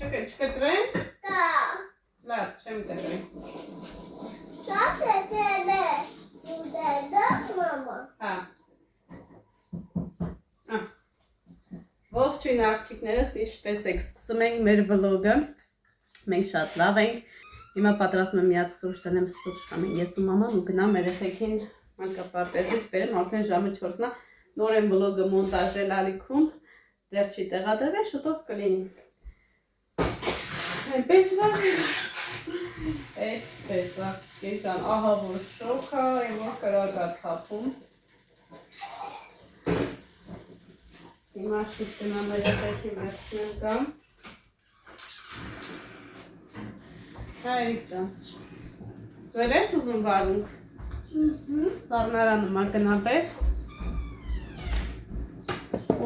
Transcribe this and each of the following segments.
Չկտրեմ։ Դա։ Լավ, չեմ կտրեմ։ Շատ է դե։ Դա մամա։ Հա։ Ողջույն աղջիկներս, ինչպես եք, սկսում ենք մեր վլոգը։ Մենք շատ լավ ենք։ Հիմա պատրաստում եմ միած սուրճ տնեմ, սուրճ տանեմ ես ու մաման ու գնամ երեխեքին մանկապարտեզից բերեմ, արդեն ժամը 4-ն է, նոր եմ վլոգը մոնտաժել ալիքում, դեռ չի տեղադրվել, շուտով կլինի։ Այնպես վաղ, աղջիկներ ջան, ահա որ շոք է, որ կրակ է թափում։ Հիմա շուտ գնամ երեխեքին վերցնեմ կամ։ Հայրիկ ջան, դու ես ուզում վարունգ։ Սառնարանը մագնաբեր։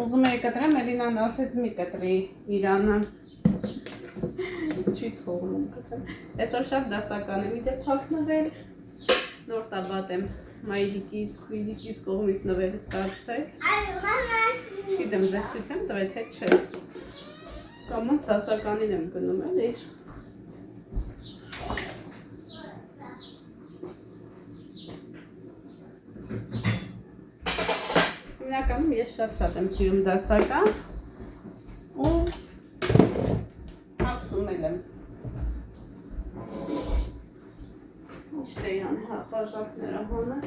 Ուզում էի կտրեմ, Էլինան ասեց մի կտրի իրանը։ Չի թողնում կտրեմ։ Այսօր շատ դասական եմ իդեպ հագնվել։ Նոր տաբատ եմ մայրիկիս, քույրիկիս կողմից նվերը ստացել։ Չգիտեմ, ձեզ ցույց եմ տվել, թե չէ։ Կամ ոնց դասականին եմ գնում էլի։ Հիմնականում ես շատ եմ սիրում դասական ու հագնում եմ։ Ինչ տեյան բաժակները հոնը։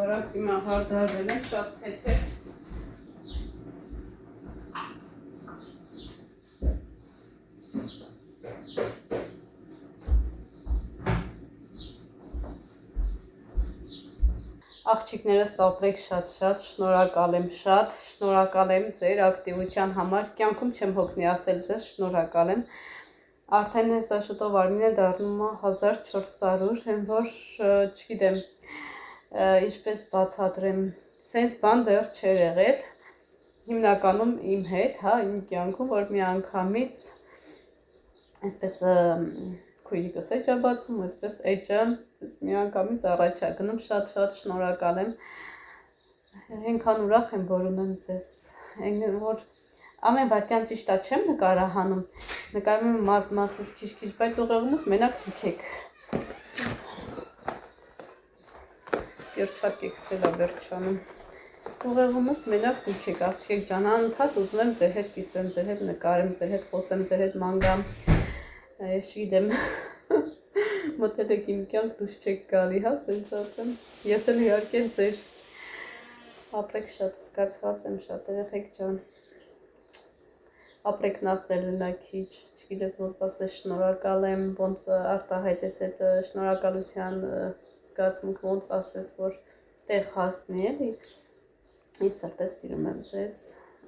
Արագ հիմա հարդարվել եմ, շատ թեթև։ Աղջիկներս ապրեք շատ, շնորհակալ եմ շատ, շնորհակալ եմ ձեր ակտիվության համար, կյանքում չեմ հոգնի ասել ձեզ, շնորհակալ եմ։ Արդեն հեսա շուտով Արմինը դառնում է 1400, եմ որ չգիտեմ ինչպես բացատրեմ, սենց բան դեռ չէր եղել, հիմնականում իմ հետ, հա, իմ կյանքում, որ մի անգամից այսպես քույրիկս էջ է բացում, այսպես էջը մի անգամից առաջ է գնում, շատ շնորհակալ եմ, այնքան ուրախ եմ, որ ունեմ ձեզ, որ ամեն վայրկյան ճիշտ է չեմ նկարահանում, նկարում եմ մասից քիչ, բայց ուղեղումս մենակ դուք եք։ Երջակ եք սելա վերջանում։ Ուղեղումս մենակ դուք եք, աղջիկ ջան, անընդհատ ուզում եմ ձեր հետ կիսվեմ, ձեր հետ նկարեմ, ձեր հետ խոսեմ, ձեր հետ մանգամ։ Ես չգիտեմ, մտել եք իմ կյանք, դուք չեք գալի, հա, սենց ասեմ։ Ես էլ իհարկե ձեր ապրեք շատ, զգացված եմ շատ, երեխեք ջան։ Ապրեք նաստելնակիչ, չգիտես ոնց ասես, շնորհակալ եմ, ոնց արտահայտես այդ շնորհակալության զգացմունք, ոնց ասես, որ տեղ հասնի, էլի։ Ես սրտես սիրում եմ ձեզ,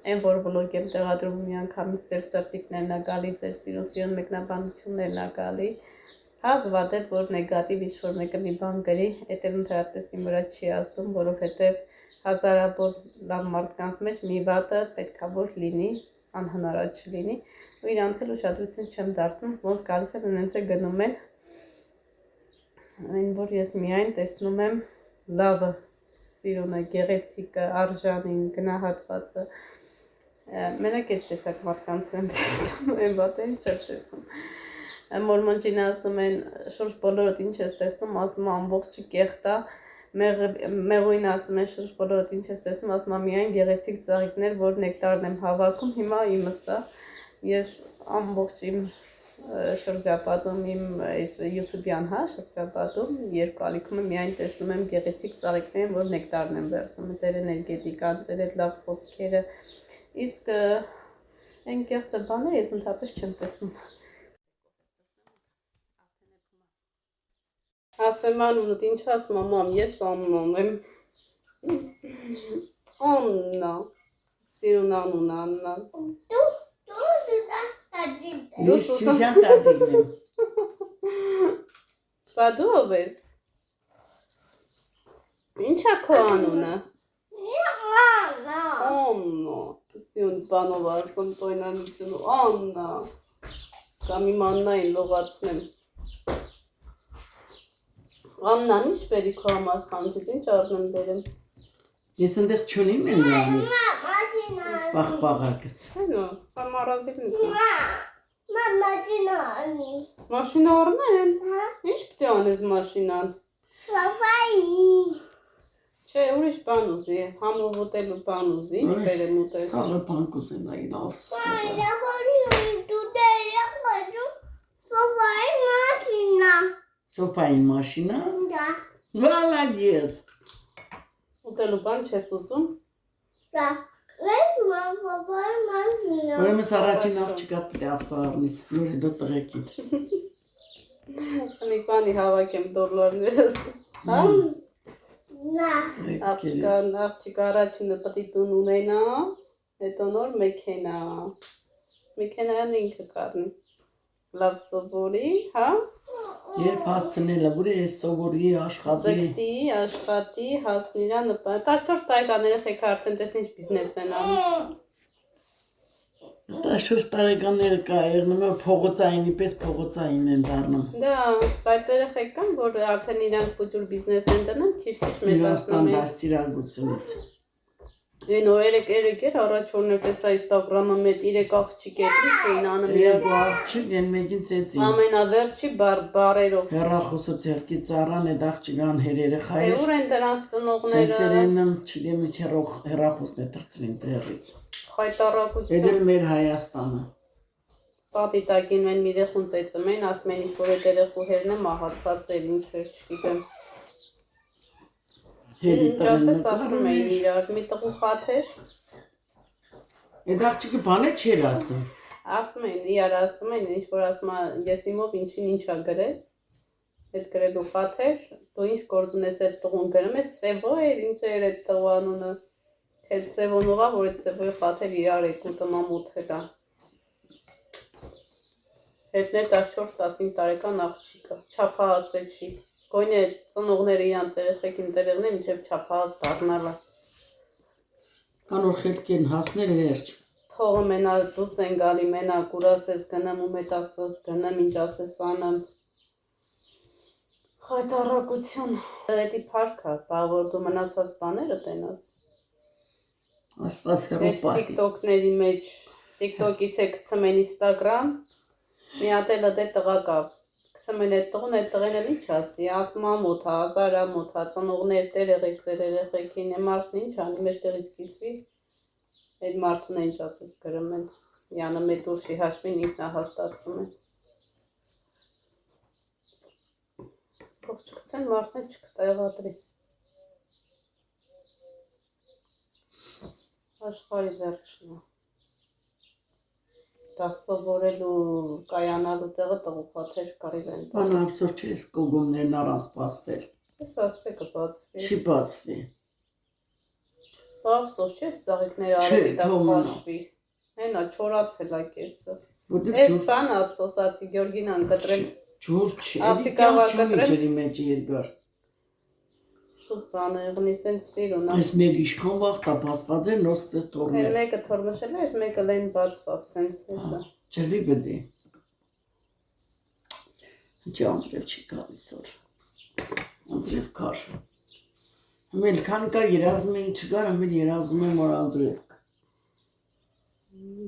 այն որ վլոգ եմ տեղադրում մի անգամից ձեր սրտիկներն ա գալի, ձեր սիրուն մեկնաբանություններն ա գալի, հազվադեպ որ նեգատիվ ինչ-որ մեկը մի բան գրի, էդ էլ ընդհանրապես իմ վրա չի ազդում, որովհետև հազարավոր լավ մարդկանց մեջ մի վատը պետք է որ լինի, անհնար չլինի, ու իրանց էլ ուշադրություն չեմ դարձնում, ոնց գալիս են ունենց է գնում են, այն որ ես միայն տեսնում եմ լավը, սիրունը, գեղեցիկը, արժանին, գնահատվածը, մենակ այդ տեսակ մարդկանց եմ տեսնում, այն վատեն չեմ տեսնում, մորմոնջին ասում են, շուրջ բոլորդ ինչ ես տեսնում, ասում ամբողջի կեղտ է, մեղույն ասում են շուրջ բոլորդ ինչ ես տեսնում, ասում միայն գեղեցիկ ծաղիկներ, որ նեկտարն եմ հավաքում, հիմա իմս է, ես ամբողջ իմ շրջապատում, իմ YouTube-յան շրջապատում, երկու ալիքում միայն տեսնում եմ գեղեցիկ ծաղիկներ, որ նեկտարն եմ վերցնում, ձեր էներգետիկան, ձեր այդ լավ խոսքերը, իսկ այն կեղտը բանը ես ընդհանրապես չեմ տեսնում։ Ասում եմ անունդ, ինչ ասում մամ, ես Աննան եմ։ Աննա, սիրուն անուն Աննան։ Դու Սուզան տադին եմ։ Բա դու ով ես։ Ինչ է քո անունը։ Աննա։ Աննա։ Սյուն բանով ասում տոյնանությունը Աննա։ Կամ իմ Աննային լողացնեմ։ Աննան ինչ բերի քո համար խանջից, ինչ առնեմ բերեմ։ Ես ընդեղ չունիմ են նրանից, Մամա պաղպաղակս։ Հենո, համարազիվ ինքն։ Մամա անի։ Մաշինա առնեմ։ Հա։ Ինչ պիտի անես մաշինան։ Սոֆայի։ Չէ, ուրիշ բան ուզի, համով ուտելու բան ուզի, ինչ բերեմ ուտես։ Սաղը բանք ուզենայի լավ սխետը։ Մամա խորի դու դերա խոջու սոֆայի մաշինա։ Սոֆային մաշինա։ Դա։ Վալագեց։ Ուտելու բան չես ուզում։ Դա։ Ես մամայի մաշինա։ Ուրեմն առաջին աղջիկատ պիտի ավտոարնիս, նոր հետո տղեկիտ։ Անիկ բանի հավաքեմ դոլարներս։ Հա։ Նա։ Աղջիկ առաջինը պիտի տուն ունենա, հետո նոր մեքենա։ Մեքենան ինքը կառնի։ Լավ սովորի, հա։ Երբ հասցնելը, որ ես սովորի աշխատի։ Զգտի, աշխատի, հասնի իրա նպատ։ 14 տարեկան երեխեք արդեն տեսնի ինչ բիզնես են անում։ 14 տարեկանները կա եղնում է փողոցայինի պես փողոցային են դառնում։ Դա, բայց երեխեք կան, որ արդեն իրանք փոքր բիզնես են դնում, քիչ-քիչ Իրաստան մեծացնում են։ դաստիարակությունից։ Այն օրերեք էր առաջ օրներ տեսա Instagram-ը մեծ 3 աղջիկ էր, ինչ էին անում Երկու աղջիկ են մեկին ծեցին։ ամենավերջի բարերով։ Հեռախոսը ձեռքի ծառան այդ աղջիկան երեխա է։ Ուր են դրանց ծնողները։ Սենցերենն չգիտեմ ինչ հեռախոսն է դրծրին տեղից։ Խայտարակություն։ Էդ էլ մեր Հայաստանը։ Պատի տակին մեն մի երեխուն ծեծում են, ասում են ինչ որ այդ երեխու հերն է մահացած էր, ինչ էր, չգիտեմ։ Հետի Ասես ասում էին իրար, մի տղու խաթեր։ Այդ աղջիկը բանը չէր ասում։ Ասում են, իրար ասում են, ինչ որ ասում է, ես իմով ինչին ինչա գրել։ Այդ գրելու խաթեր, դու ինչ գործ ունես այդ տղուն գրում ես, Սևո էր, ինչ էր այդ տղու անունը։ Թե Սևոնովա, որ այդ Սևոյի խաթեր իրար եք ու տմամութելա։ Հետն է 14-15 տարեկան աղջիկը, չափահասել չի։ Գոյնե ծնողները իրանց երեխեքին տերեղն են, ինչև չափահաս դառնալը։ Կան որ խելք են հասնել վերջ։ Թողը մենա դուս են գալի, մենա կուր ասես գնամ ու մետ ասես գնամ, ինչ ասես անեմ։ Խայտարակություն։ Էդի պարքա, բա որ դու մնացած բաները տենաս։ Աստված Այդ հեռու պահի։ TikTok-ների մեջ, TikTok-ից է գցում են Instagram, մի հատ էլ դե տղա կա։ Գցում են այդ տղուն, այդ տղեն էլ ինչ ասի, ասում ամոթա, ազարամոթա, ծնողներ տերեղեք ձեր երեխեքին, է մարդն ինչ անի, մեջտեղից կիսվի, այդ մարդուն ինչ ասես գրում են, յանը մետ ուրշի հաշվին ինքնահաստատվում են։ Թող չգցեն մարդն չկտեղադրի։ Աշխարհի վերջն է։ Դա սովորելու կայանալու տեղը տղուխաթեր կարիվ են տա։ Բանը ափսոս չես կողումներն առան սպասվել։ Ես ասպե կբացվի։ Չի բացվի։ Բավսոս չէ, սաղիկները արևի տակ խաշվի։ Հենա, չորացել է կեսը։ Որտեղ Ես ջուր բան ափսոսացի, Գյորգինան կտրել, ջուր չի։ Ասի կավա կտրել։ Ջրի մեջ երկար։ շուտ բան եղնի, սենց սիրուն է։ Այս մեր իշքան վաղ բացված էր, նոր սկսեց Հեր թորնել։ մեկը թորմշել է, այս մեկը լեն բացվապ, սենց հեսը։ Ջրվի բդի։ Ինչի անձրև չի գալիս որ։ Անձրև կար։ Հմել քան կա երազում էին չկար, հմել երազում եմ որ անձրև կա։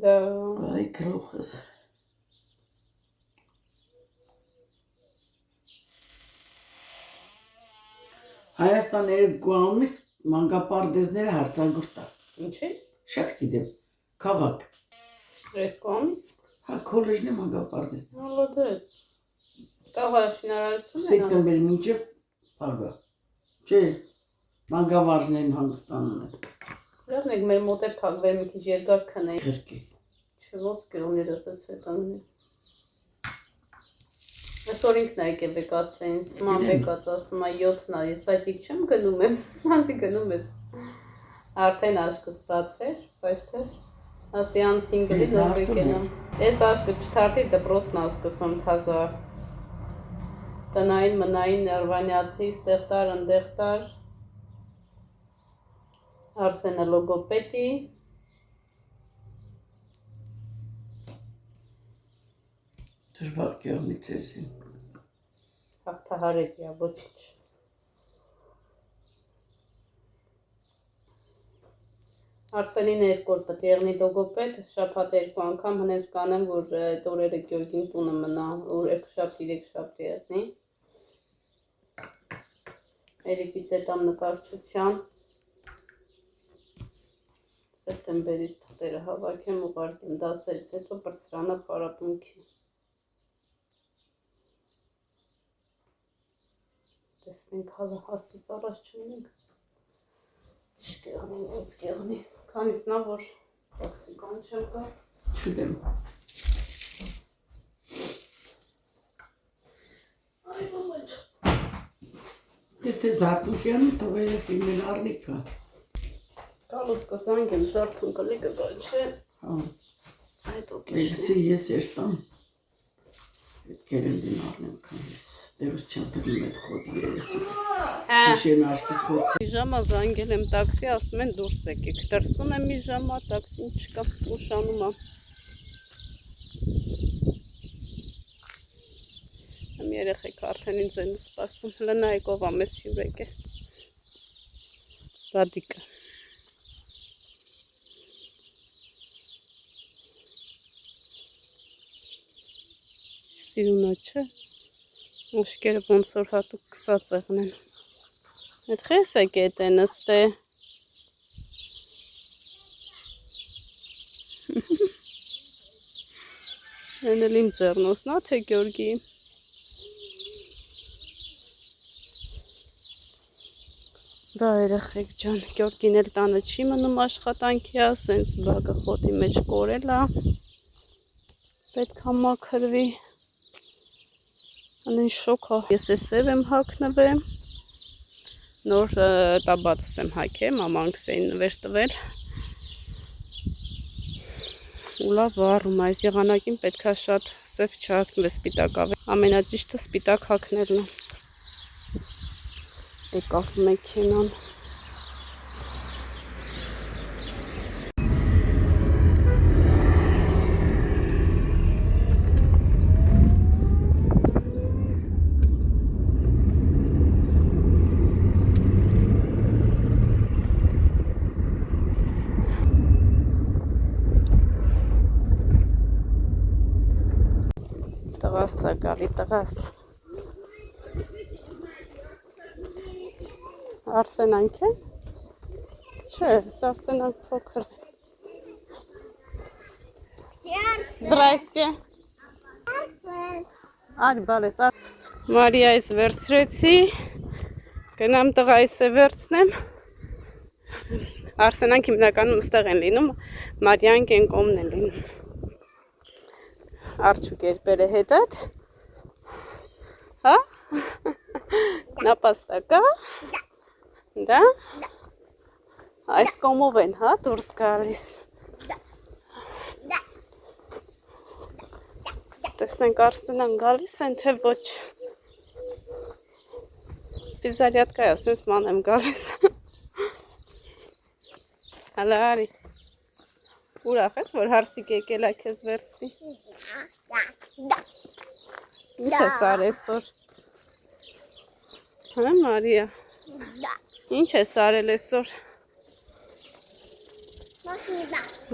Դա Այ քրոխս։ Հայաստան երկու ամիս մանկապարտեզները հարցագորտ է։ ինչի՞։ Շատ գիտեմ։ Քաղաք։ Երկու ամիս։ Հա քոլեջն է մանկապարտեզն։ Մոլոդեց։ Կաղա շինարարություն են անում։ Սեպտեմբերի մինչև փագա։ Չէ, մանկավարժներն հանգստանում են։ Լավ մեկ մեր մոտ է փակվել մի քիչ երկար քնեի։ Քրկի։ Չոսկե ուները դες հետաննի։ Այսօր ինքն է եկել բեկացրել ինձ, ման բեկած ասում է 7-ն է, ես այցիկ չեմ գնում եմ, ասի գնում ես։ Արդեն աշկս բաց էր, բայց թե ասի անցին գլի նոր բեկենամ։ Ես աշկը չթարդի դպրոցն ասկսվում թազա։ Տնային մնային ներվանյացի, ստեղտար, ընդեղտար, Արսենը լոգոպեդի։ Դժվար կեղնի ձեզին։ Հաղթահարելի է, ոչինչ։ Արսենին երկու օր պետք է եղնի լոգոպեդ, շաբաթ 2 անգամ հնես կանեմ, որ այդ օրերը Գյորգին տունը մնա, որ 2-3 եղնի։ Էրիկիս հետ ամ նկարչության։ Սեպտեմբերից թղթերը հավաքեմ, ուղարկեմ դասերից հետո բրսրանը պարապմունքի։ Տեսնենք հալը հասուց առաջ չունենք։ Չկեղնի, ոնց կեղնի։ Քանից նա որ տոքսիկան չեմ կա։ Չուդեմ։ Այ մամաչ։ Ես թե զարդուկյանը տողերը ֆիլմել առնիքա։ Կալուս կզանգեմ զարդուն կլիկը գա չէ։ Հա։ Այդ օքեշ։ Էլսի ես երտամ։ Այդ կերենդին առնեմ քանես։ Դերս չեմ դրում այդ խոդի երեսից։ Իշեն աշկիս խոց։ Մի ժամա զանգել եմ տաքսի, ասում են դուրս եկեք։ Դրսում եմ մի ժամա, տաքսին չկա, ուշանում եմ։ Եմ երեխեք արդեն ինձ են սպասում, լնայեք ով ամես հյուրեք է։ Բադիկը։ Սիրունա չէ, ուշկերը ոնց որ հատուկ կսած եղնեն։ Այդ խես է կետ է նստե։ Են էլ իմ ձեռնոսն ա, թե Գյորգի։ Դա երեխեք ջան, Գյորգին էլ տանը չի մնում աշխատանքի ա, սենց բակը խոտի մեջ կորել ա։ Պետք ա մաքրվի։ Անեն շոք ա։ Ես է սև եմ հագնվեմ։ Նոր տաբատս եմ հագել, մամանքս էին նվեր տվել։ Ու լավ վառում, այս եղանակին պետք է շատ սև չհագնվի, սպիտակ ավե։ Ամենաճիշտը սպիտակ հագնելն է։ Եկավ մեքենան։ Տղասա գալի տղաս։ Արսենանք է։ Չէ, Արսենանք փոքր է։ Здрасте։ Արի բալես։ Մարիայից վերցրեցի։ Գնամ տղայիս է վերցնեմ։ Արսենանք հիմնականում ստեղ են լինում, Մարիանք են կոմն են լինում։ Արջուկ երբեր է հետդ, հա, նապաստակա, դա, այս կոմով են, հա, դուրս գալիս, տեսնենք Արսենան գալիս են, թե ոչ, պիզարյատկա է, ասենց ման եմ գալիս, հալա արի, ուրախ ես, որ հարսիկ եկել է քեզ վերցնի։ Ինչ ես արես որ։ Հա Մարիա։ Ինչ ես արել այսօր։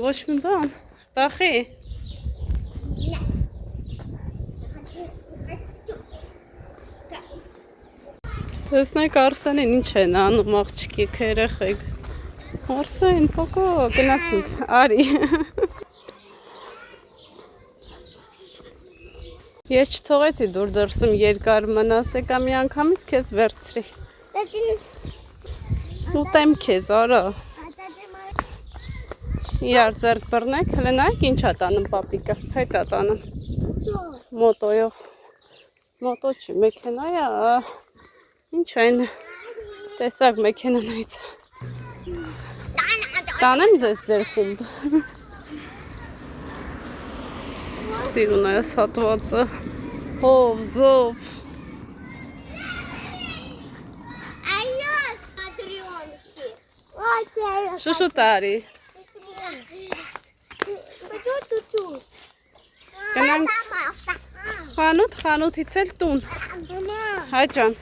Ոչ մի բան։ Բախի։ Տեսնեք Արսենին ինչ են անում աղջիկ երեխեք։ Արսեն, կոկո, գնացինք, արի։ Ես չթողեցի դուր դրսում երկար մնաս, եկա մի անգամից քեզ վերցրի։ Ուտեմ քեզ, արա։ Իրար ձեռք բռնեք, հլնայք ինչ ա տանում պապիկը, հետ ա տանում։ Մոտոյով։ Մոտո չի, մեքենա է, ինչ են, տեսակ մեքենանայից։ Տանեմ ձեզ ձեր խումբ։ Սիրուն այս հատվածը, հով, զով։ Այո, սադրյոնքի։ Ո՞ց է Շուշու տարի։ Գնանք խանութից էլ տուն։ Հայ ջան։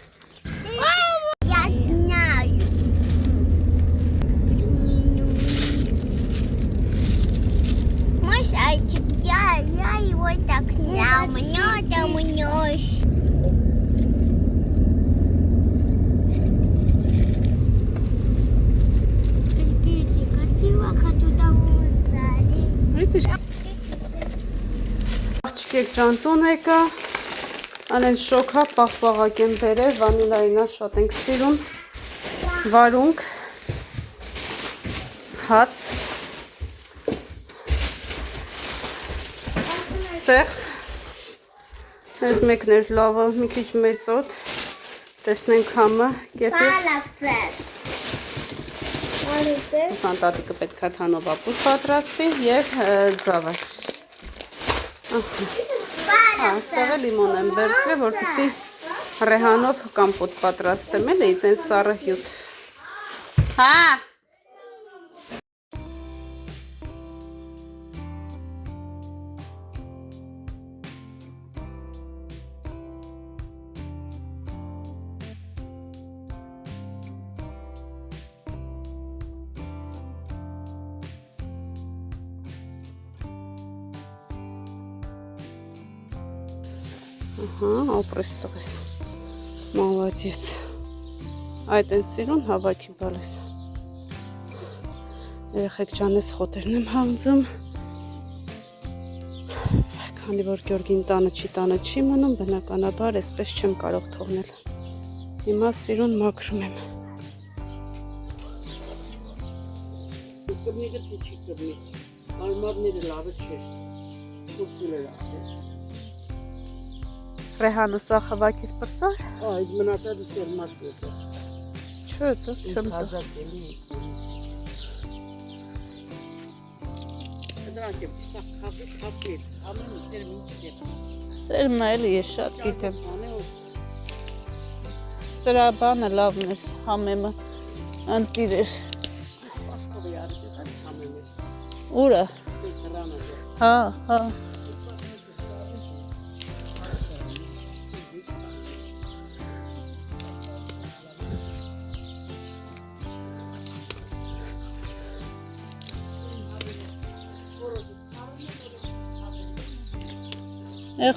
Мальчик, я его так мнешь. Աղջիկեք ջան տուն եկա, անեն շոքա պաղպաղակ եմ բերել, վանիլայինա շատ ենք սիրում, վարունգ, հաց, սեղ, ես մեկն էր լավը, մի քիչ մեծոտ, տեսնենք համը, կեֆիր, Սուսան տատիկը պետք է թանով ապուր պատրաստի և ձավը։ Ստեղ է լիմոն եմ վերցրել, որպեսզի ռեհանով կամպոտ պատրաստեմ, էլ է այդեն սառը հյութ։ Հա! Ահա, ապրեստողես, մալադեց, այդ են սիրուն հավաքի բալես, երեխեք ճան ես խոտերն եմ հանձում, քանի որ Գյորգին տանը չի մնում, բնականաբար այսպես չեմ կարող թողնել, հիմա սիրուն մաքրում եմ։ Կրնիկը թե չի կրնի, արմարները լավը չէր, կուրցուլ էր աղթեր։ Ռեհանը սա խվակիր պրծար։ Այդ մնացածը սերմակ դեպր։ Չէ, ծոց չեմ տա։ Դրանք եմ սա խապել, ամեն սերմ ինչ դեպ։ Սերմը էլի ես շատ գիտեմ։ Սրա բանը լավն էր, համեմը, ընտիր էր։ Պասկովի արիտ ես այդ համեմ էր։ Ուրը։ Հա, հա։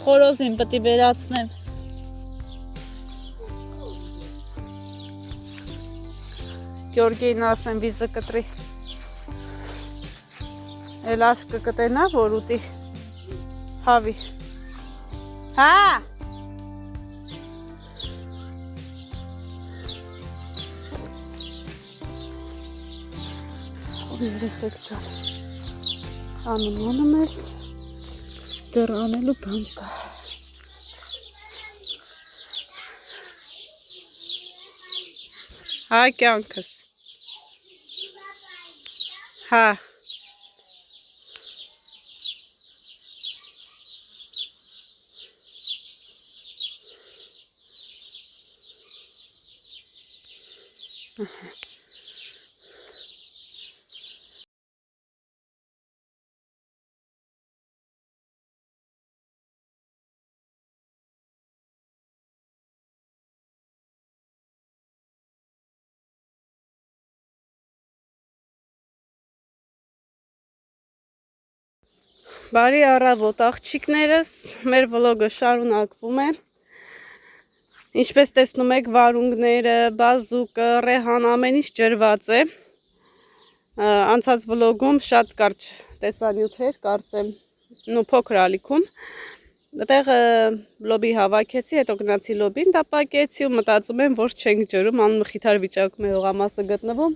Խորոզին պտի վերացնեմ։ Գյորգեին ասեմ վիզը կտրի։ Էլ աշկը կտենա, որ ուտի հավի։ Հա! Երեխեք ջան, անում ես, դեռ անելու բան կա։ Հա կյանքս։ Հա։ Բարի առավոտ աղջիկներս, մեր վլոգը շարունակվում է։ Ինչպես տեսնում եք, վարունգները, բազուկը, ռեհան, ամեն ինչ ջրված է։ Անցած վլոգում շատ կարճ տեսանյութեր, կարծեմ, փոքր ալիքում։ Այդտեղ լոբի հավաքեցի, հետո գնացի լոբին տապակեցի ու մտածում եմ, որ չենք ջրում, անմխիթար վիճակում է հողամասը գտնվում։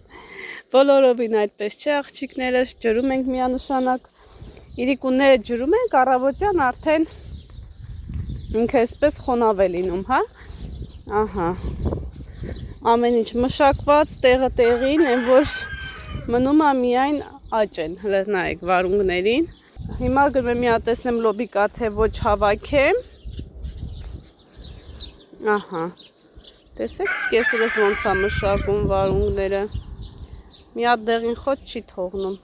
Բոլորովին այդպես չէ, աղջիկներս, ջրում ենք միանշանակ։ Իրիկունները ջրում ենք, առավոտյան արդեն ինքը այսպես խոնավ է լինում, հա։ Ահա։ Ամեն ինչ մշակված, տեղը տեղին, այն որ մնում է միայն աճեն, հələ նայեք վարունգներին։ Հիմա գրում եմ մի հատ տեսնեմ լոբի կա թե ոչ հավաքեմ։ Ահա։ Տեսեք, սկեսուրս ոնց է մշակում վարունգները։ մի հատ դեղին խոտ չի թողնում։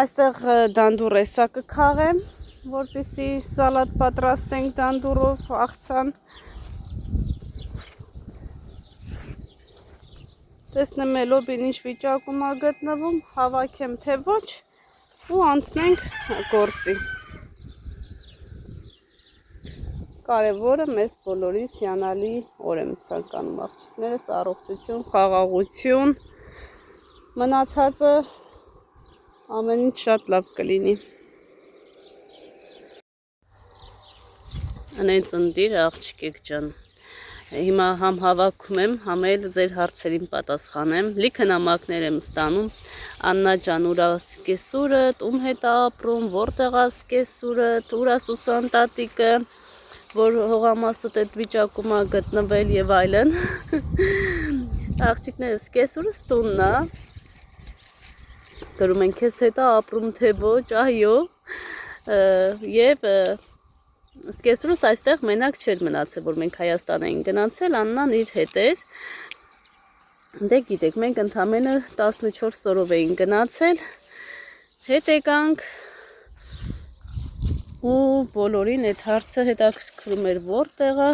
Այստեղ դանդուրեսա կքաղեմ, որպեսզի սալատ պատրաստենք դանդուրով աղցան։ Տեսնեմ լոբին ինչ վիճակում է գտնվում, հավաքեմ թե ոչ ու անցնենք գործի։ Կարևորը մեզ բոլորիս հիանալի օր եմ ցանկանում աղջիկներս, առողջություն, խաղաղություն, մնացածը ամեն ինչ շատ լավ կլինի։ Անեն ծնդիր աղջիկեք ջան։ Հիմա համ հավաքում եմ, համ էլ ձեր հարցերին պատասխանեմ։ Լիքը նամակներ եմ ստանում։ Աննա ջան, ուրա սկեսուրդ, ում հետ ապրում, որտեղ է սկեսուրդ, ուրա Սուսան տատիկը, որ հողամասդ այդ վիճակում է գտնվել եւ այլն։ Աղջիկներս, սկեսուրս տունն է։ Գրում են քեզ հետ է ապրում թե ոչ, այո։ Եվ սկեսուրս այստեղ մենակ չէր մնացել, որ մենք Հայաստան էինք գնացել, Աննան իր հետ էր։ Դե գիտեք, մենք ընդամենը 14 օրով էինք գնացել, հետ եկանք ու բոլորին այդ հարցը հետաքրքրում էր որտեղը,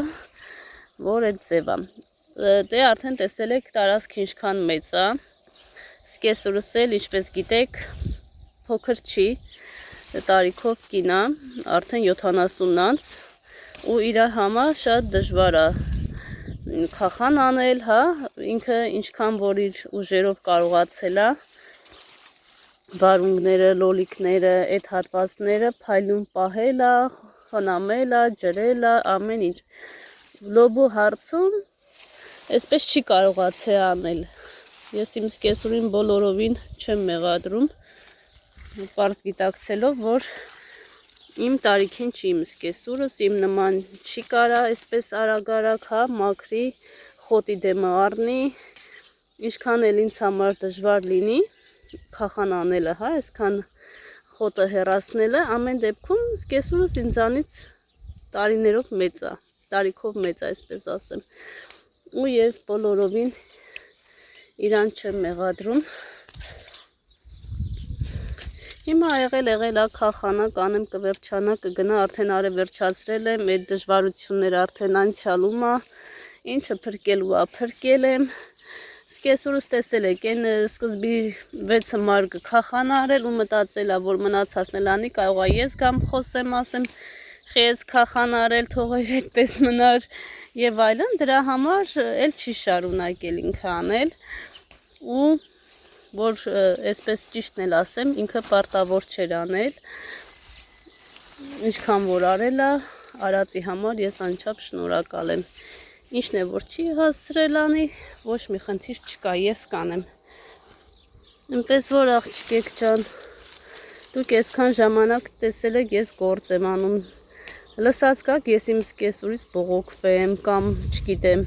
որ այդ ձևա։ Դե արդեն տեսել եք տարածքը ինչքան մեծ է։ Սկեսուրս էլ, ինչպես գիտեք, փոքր չի, տարիքով կին է, արդեն 70-անց ու իր համար շատ դժվար է քախան անել, հա, ինքը ինչքան որ իր ուժերով կարողացել է վարունգները, լոլիկները, այդ հատվածները փայլուն պահել է, խնամել է, ջրել է, ամեն ինչ։ Լոբու հարցում այսպես չի կարողացել անել։ Ես իմ սկեսուրին բոլորովին չեմ մեղադրում, պարզ գիտակցելով, որ իմ տարիքին չի իմ սկեսուրս, իմ նման չի կարա այսպես արագ-արագ, հա, մաքրի, խոտի դեմը առնի, ինչքան էլ ինձ համար դժվար լինի քախան անելը, հա, այսքան խոտը հեռացնելը, ամեն դեպքում սկեսուրս ինձանից տարիներով մեծ է, տարիքով մեծ է, այսպես ասեմ։ Ու ես բոլորովին իրան չեմ մեղադրում։ Հիմա եղել է քախանա, կանեմ կվերջանա, կգնա, արդեն արևերջացրել եմ, այդ դժվարությունները արդեն անցյալում է, ինչը փրկելու է, փրկել եմ։ Սկեսուրս տեսել եք, այն սկզբի 6 մարգը քախան արել ու մտածել է, որ մնացածն էլ անի, կարող է ես գամ խոսեմ, ասեմ, խես քախան արել, թող էր այդպես մնար եւ այլն, դրա համար էլ չի շարունակել ինքը անել ու որ այսպես ճիշտն էլ ասեմ, ինքը պարտավոր չէր անել, ինչքան որ արել է, արածի համար ես անչափ շնորհակալ եմ։ Ինչն է որ չի հասցրել անի, ոչ մի խնդիր չկա, ես կանեմ։ Այնպես որ աղջիկեք ջան, դուք այսքան ժամանակ տեսել եք, ես գործ եմ անում։ Լսած կաք, ես իմ սկեսուրից բողոքվեմ կամ չգիտեմ,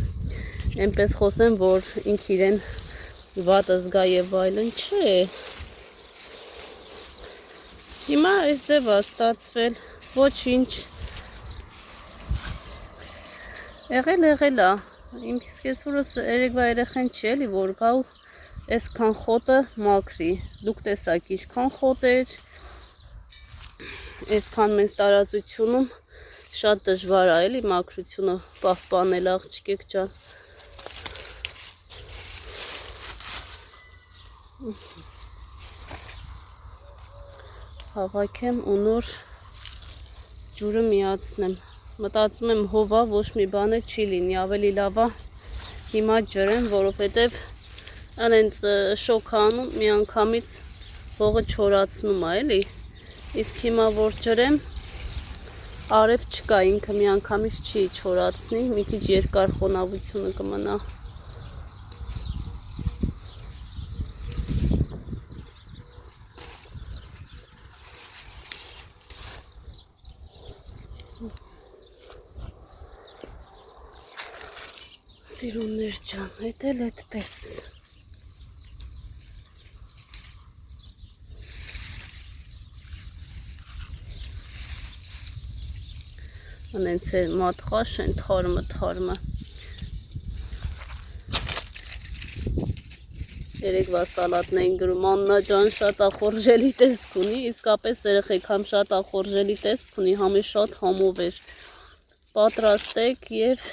այնպես խոսեմ, որ ինք իրեն վատ զգա եւ այլն, չէ։ Հիմա այս ձև է ստացվել, ոչինչ։ Եղել է, իմ սկեսուրս երեկվա երեխեն չի էլի, որ գա ու այսքան խոտը մաքրի, դուք տեսակ ինչքան խոտ էր, այսքան մեծ տարածությունում շատ դժվար է էլի մաքրությունը պահպանել աղջիկեք ջան։ Հավաքեմ ու նոր ջուրը միացնեմ։ Մտածում եմ հովա ոչ մի բան չի լինի, ավելի լավ է հիմա ջրեմ, որովհետև անենց շոկ անում միանգամից հողը չորացնում է, էլի։ Իսկ հիմա որ ջրեմ, արև չկա, ինքը միանգամից չի չորացնի, մի քիչ երկար խոնավությունը կմնա։ Սիրուններ ջան, հետ էլ այդպես։ Անենց է մատխաշ են թարմը։ Երեկվա սալատն էին գրում, Աննա ջան շատ ախորժելի տեսք ունի, իսկապես երեխեք համ շատ ախորժելի տեսք ունի, համ շատ համով էր, պատրաստեք և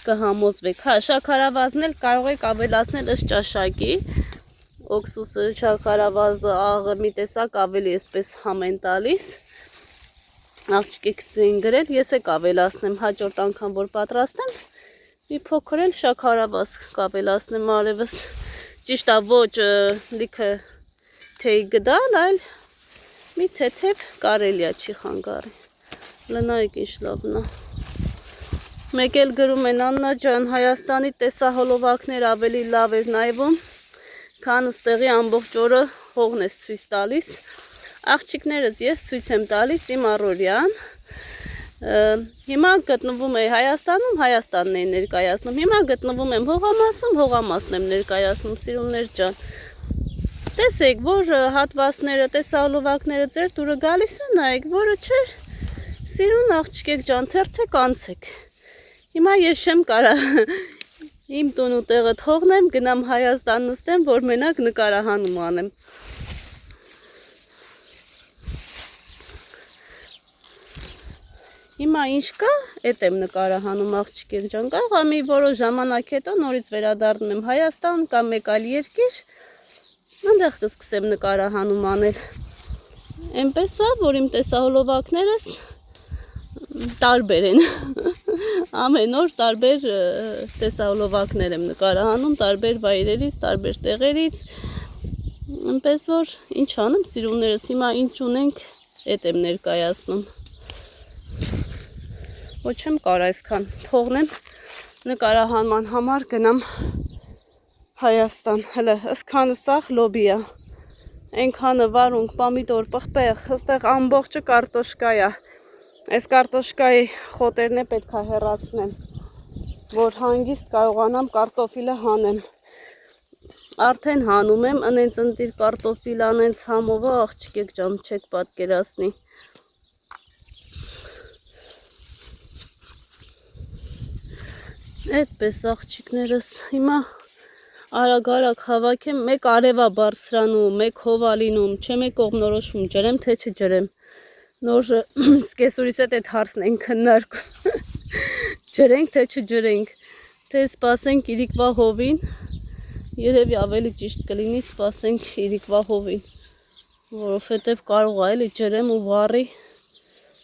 կհամոզվեք, հա շաքարավազն էլ կարող եք ավելացնել ըստ ճաշակի, օքսուսը շաքարավազը աղը մի տեսակ ավելի էսպես համ են տալիս, աղջիկս էին գրել, ես եք ավելացնեմ, հաջորդ անգամ որ պատրաստեմ, մի փոքր էլ շաքարավազ կավելացնեմ արևս, ճիշտ է ոչ լիքը թեյ գդալ, այլ մի թեթև կարելիա չի խանգարի, լնայեք ինչ լավն է, մեկ էլ գրում են Աննա ջան, Հայաստանի տեսահոլովակներ ավելի լավ էր նայվում, քան ստեղի ամբողջ օրը հողն ես ցույց տալիս, աղջիկներս ես ցույց եմ տալիս իմ առօրյան, հիմա գտնվում է Հայաստանում, Հայաստանն է ներկայացնում, հիմա գտնվում եմ հողամասում, հողամասն եմ ներկայացնում, սիրուններ ջան, տեսեք, որ հատվածները, տեսահոլովակները ձեր դուրը գալիս է, նայեք, որը չէ, սիրուն աղջիկեք ջան, թերթեք անցեք, հիմա ես չեմ կարա իմ տուն ու տեղը թողնեմ, գնամ Հայաստան նստեմ, որ մենակ նկարահանում անեմ, հիմա ինչ կա, էդ եմ նկարահանում աղջիկեր ջան, կարող է մի որոշ ժամանակ հետո նորից վերադառնում եմ Հայաստան կամ մեկ այլ երկիր, այնտեղ կսկսեմ նկարահանում անել, այնպես է, որ իմ տեսահոլովակներս տարբեր են, ամեն օր տարբեր տեսահոլովակներ եմ նկարահանում, տարբեր վայրերից, տարբեր տեղերից, այնպես որ ինչ անեմ սիրուններս, հիմա ինչ ունենք, էդ եմ ներկայացնում. Ոչ չեմ կարող այսքան թողնեմ նկարահանման համար գնամ Հայաստան, հələ ըսքանը սաղ լոբի է, այնքանը վարունք, պամիդոր, պղպեղ, ըստեղ ամբողջը կարտոշկա է, այս կարտոշկայի խոտերն է պետք է հեռացնեմ, որ հանգիստ կարողանամ կարտոֆիլը հանեմ, արդեն հանում եմ, ընենց ընտիր կարտոֆիլ անենց համովը աղջիկեք ջան չեք պատկերացնի, Այդպես աղջիկներս, հիմա արագ հավաքեմ, մեկ արևա բարձրանում, մեկ հովա լինում, չեմ է կողմնորոշվում, ջրեմ թե չջրեմ, նոր սկեսուրիս հետ այդ հարցն ենք քննարկում, ջրենք թե չջրենք, թե սպասենք իրիկվա հովին, երևի ավելի ճիշտ կլինի սպասենք իրիկվա հովին, որովհետև կարող է էլի ջրեմ ու վառի,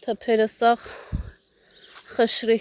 թփերը սաղ խշրի.